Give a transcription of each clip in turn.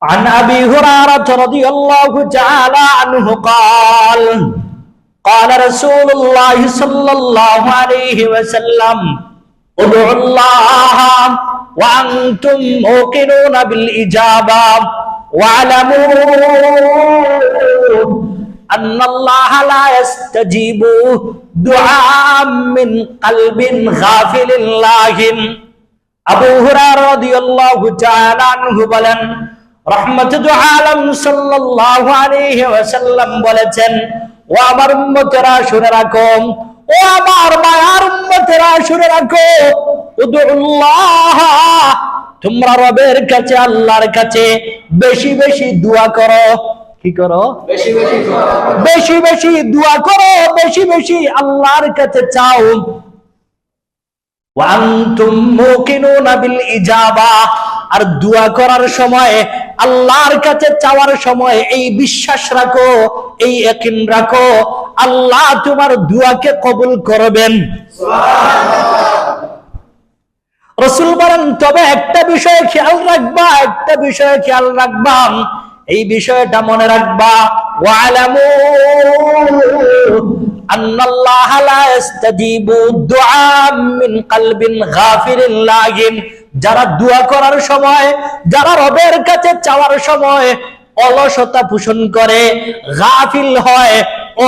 عن أبي هريرة رضي الله تعالى عنه قال قال رسول الله صلى الله عليه وسلم ادعوا الله وأنتم موقنون بالإجابة واعلموا أن الله لا يستجيب دعاء من قلب غافل لاهٍ আবু হুরায়রা রাদিয়াল্লাহু তাআলা আনহু বলেন, রাহমাতুল আলাম সাল্লাল্লাহু আলাইহি ওয়াসাল্লাম বলেছেন, ও আমার উম্মতেরা শুনে রাখো, ও আমার মায়ার উম্মতেরা শুনে রাখো, উদুল্লাহ, তোমরা রবের কাছে, আল্লাহর কাছে বেশি বেশি দোয়া করো। কি করো? বেশি বেশি দোয়া করো। বেশি বেশি দোয়া করো, বেশি বেশি আল্লাহর কাছে চাও। ওয়ান্তুম মুকিনুনা বিল ইজাবা, আর দোয়া করার সময়, আল্লাহর কাছে চাওয়ার সময় এই বিশ্বাস রাখো, এই ইয়াকিন রাখো, আল্লাহ তোমার দোয়াকে কবুল করবেন। সুবহানাল্লাহ। রাসূল বলেন, তবে একটা বিষয় খেয়াল রাখবা, একটা বিষয় খেয়াল রাখবা, এই বিষয়টা মনে রাখবা, ওয়ালামু আন্নাল্লাহ লা ইস্তাজিবু দুআ মিন কলবিন গাফিরিন লাহিন, যারা দোয়া করার সময়, যারা রবের কাছে চাওয়ার সময় অলসতা পোষণ করে, গাফিল হয়,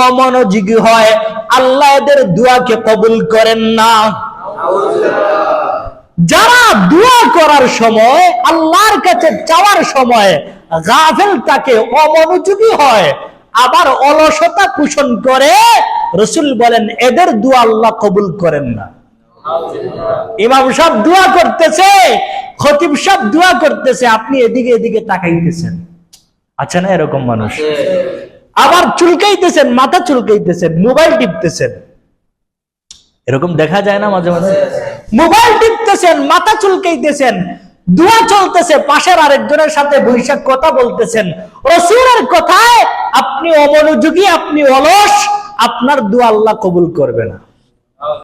অমনোযোগী হয়, আল্লাহ এদের দোয়াকে কবুল করেন না। যারা দোয়া করার সময়, আল্লাহর কাছে চাওয়ার সময় গাফিল থাকে, অমনোযোগী হয়, আবার অলসতা পোষণ করে, রাসূল বলেন এদের দোয়া আল্লাহ কবুল করেন না। ইমাম সাহেব দোয়া করতেছে, খতিব সাহেব দোয়া করতেছে, আপনি এদিকে এদিকে তাকাইতেছেন। আচ্ছা না এরকম মানুষ? আবার চুলকাইতেছেন, মাথা চুলকাইতেছেন, মোবাইল টিপতেছেন, এরকম দেখা যায় না মাঝে মাঝে? মোবাইল টিপতেছেন, মাথা চুলকাইতেছেন, দোয়া চলতেছে, পাশের আরেকজনের সাথে বৈশাখ কথা বলতেছেন, রাসূলের কথায় আপনি অমনোযোগী, আপনি অলস, আপনার দোয়া আল্লাহ কবুল করবে না।